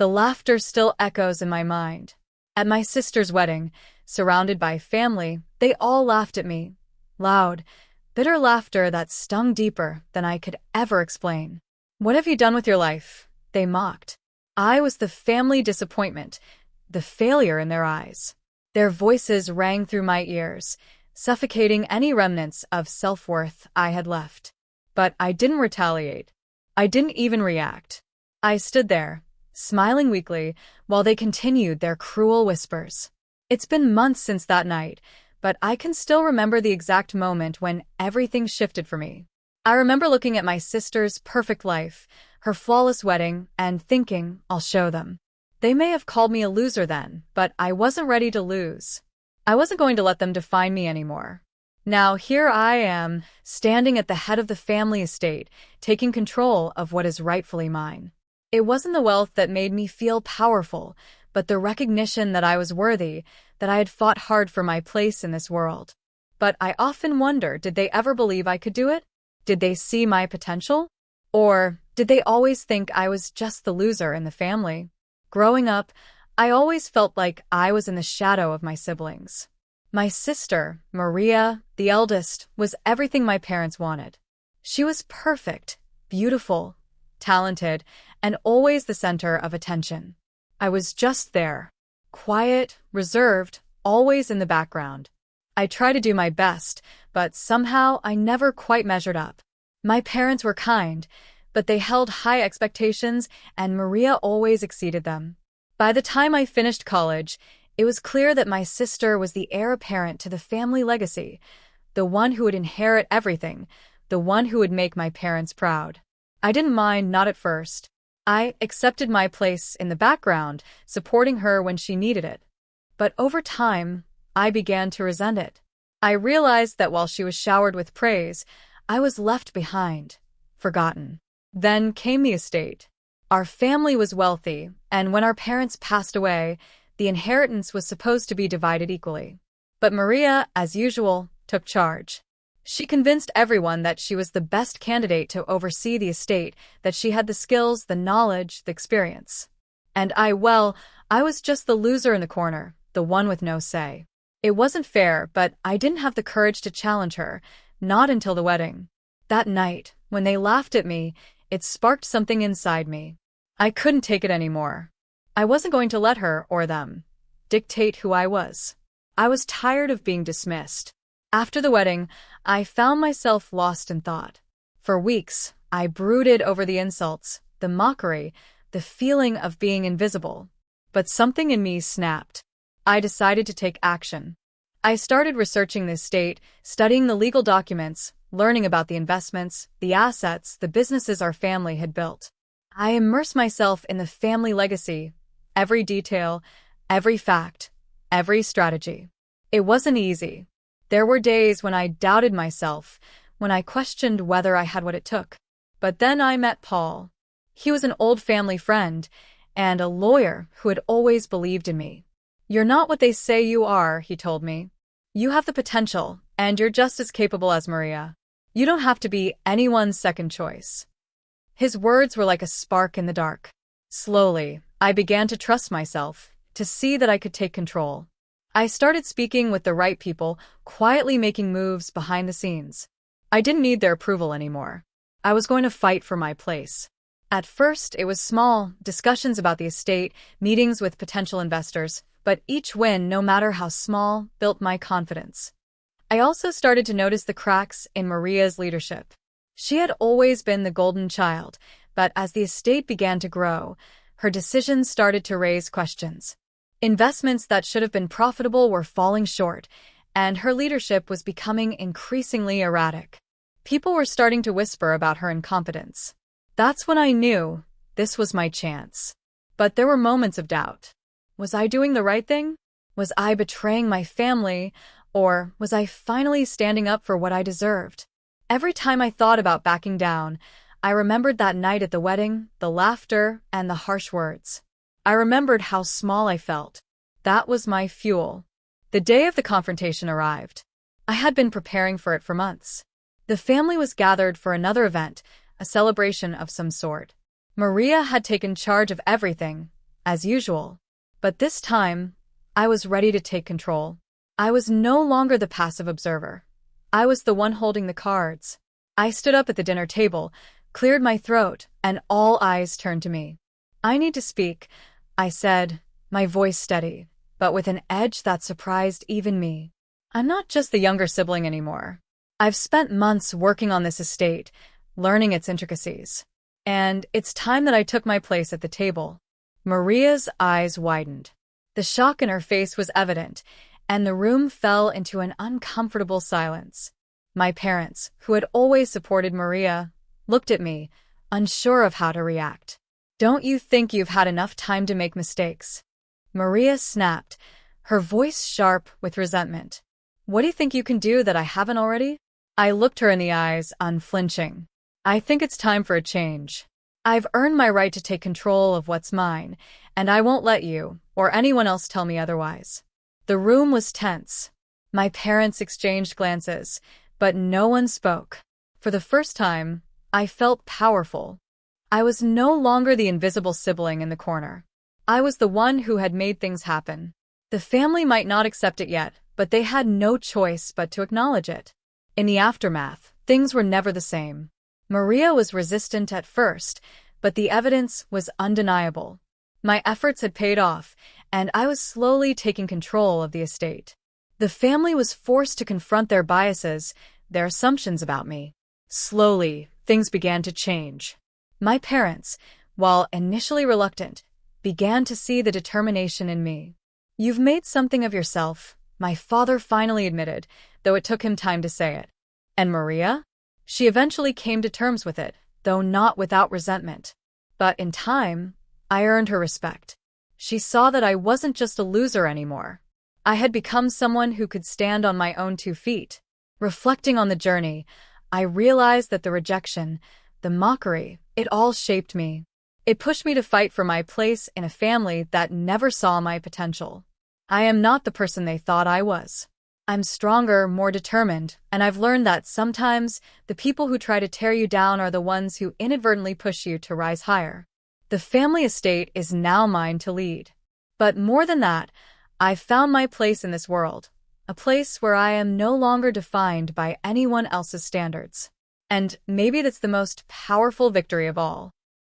The laughter still echoes in my mind. At my sister's wedding, surrounded by family, they all laughed at me. Loud, bitter laughter that stung deeper than I could ever explain. "What have you done with your life?" they mocked. I was the family disappointment, the failure in their eyes. Their voices rang through my ears, suffocating any remnants of self-worth I had left. But I didn't retaliate. I didn't even react. I stood there, smiling weakly, while they continued their cruel whispers. It's been months since that night, but I can still remember the exact moment when everything shifted for me. I remember looking at my sister's perfect life, her flawless wedding, and thinking, I'll show them. They may have called me a loser then, but I wasn't ready to lose. I wasn't going to let them define me anymore. Now here I am, standing at the head of the family estate, taking control of what is rightfully mine. It wasn't the wealth that made me feel powerful, but the recognition that I was worthy, that I had fought hard for my place in this world. But I often wonder, did they ever believe I could do it? Did they see my potential? Or did they always think I was just the loser in the family? Growing up, I always felt like I was in the shadow of my siblings. My sister, Maria, the eldest, was everything my parents wanted. She was perfect, beautiful, talented, and always the center of attention. I was just there, quiet, reserved, always in the background. I tried to do my best, but somehow I never quite measured up. My parents were kind, but they held high expectations, and Maria always exceeded them. By the time I finished college, it was clear that my sister was the heir apparent to the family legacy, the one who would inherit everything, the one who would make my parents proud. I didn't mind, not at first. I accepted my place in the background, supporting her when she needed it. But over time, I began to resent it. I realized that while she was showered with praise, I was left behind, forgotten. Then came the estate. Our family was wealthy, and when our parents passed away, the inheritance was supposed to be divided equally. But Maria, as usual, took charge. She convinced everyone that she was the best candidate to oversee the estate, that she had the skills, the knowledge, the experience. And I was just the loser in the corner, the one with no say. It wasn't fair, but I didn't have the courage to challenge her, not until the wedding. That night, when they laughed at me, it sparked something inside me. I couldn't take it anymore. I wasn't going to let her, or them, dictate who I was. I was tired of being dismissed. After the wedding, I found myself lost in thought. For weeks, I brooded over the insults, the mockery, the feeling of being invisible. But something in me snapped. I decided to take action. I started researching the estate, studying the legal documents, learning about the investments, the assets, the businesses our family had built. I immersed myself in the family legacy, every detail, every fact, every strategy. It wasn't easy. There were days when I doubted myself, when I questioned whether I had what it took. But then I met Paul. He was an old family friend and a lawyer who had always believed in me. "You're not what they say you are," he told me. "You have the potential, and you're just as capable as Maria. You don't have to be anyone's second choice." His words were like a spark in the dark. Slowly, I began to trust myself, to see that I could take control. I started speaking with the right people, quietly making moves behind the scenes. I didn't need their approval anymore. I was going to fight for my place. At first, it was small, discussions about the estate, meetings with potential investors, but each win, no matter how small, built my confidence. I also started to notice the cracks in Maria's leadership. She had always been the golden child, but as the estate began to grow, her decisions started to raise questions. Investments that should have been profitable were falling short, and her leadership was becoming increasingly erratic. People were starting to whisper about her incompetence. That's when I knew this was my chance. But there were moments of doubt. Was I doing the right thing? Was I betraying my family? Or was I finally standing up for what I deserved? Every time I thought about backing down, I remembered that night at the wedding, the laughter, and the harsh words. I remembered how small I felt. That was my fuel. The day of the confrontation arrived. I had been preparing for it for months. The family was gathered for another event, a celebration of some sort. Maria had taken charge of everything, as usual. But this time, I was ready to take control. I was no longer the passive observer. I was the one holding the cards. I stood up at the dinner table, cleared my throat, and all eyes turned to me. "I need to speak," I said, my voice steady, but with an edge that surprised even me. "I'm not just the younger sibling anymore. I've spent months working on this estate, learning its intricacies. And it's time that I took my place at the table." Maria's eyes widened. The shock in her face was evident, and the room fell into an uncomfortable silence. My parents, who had always supported Maria, looked at me, unsure of how to react. "Don't you think you've had enough time to make mistakes?" Maria snapped, her voice sharp with resentment. "What do you think you can do that I haven't already?" I looked her in the eyes, unflinching. "I think it's time for a change. I've earned my right to take control of what's mine, and I won't let you, or anyone else, tell me otherwise." The room was tense. My parents exchanged glances, but no one spoke. For the first time, I felt powerful. I was no longer the invisible sibling in the corner. I was the one who had made things happen. The family might not accept it yet, but they had no choice but to acknowledge it. In the aftermath, things were never the same. Maria was resistant at first, but the evidence was undeniable. My efforts had paid off, and I was slowly taking control of the estate. The family was forced to confront their biases, their assumptions about me. Slowly, things began to change. My parents, while initially reluctant, began to see the determination in me. "You've made something of yourself," my father finally admitted, though it took him time to say it. And Maria? She eventually came to terms with it, though not without resentment. But in time, I earned her respect. She saw that I wasn't just a loser anymore. I had become someone who could stand on my own 2 feet. Reflecting on the journey, I realized that the rejection, the mockery, it all shaped me. It pushed me to fight for my place in a family that never saw my potential. I am not the person they thought I was. I'm stronger, more determined, and I've learned that sometimes the people who try to tear you down are the ones who inadvertently push you to rise higher. The family estate is now mine to lead. But more than that, I've found my place in this world, a place where I am no longer defined by anyone else's standards. And maybe that's the most powerful victory of all.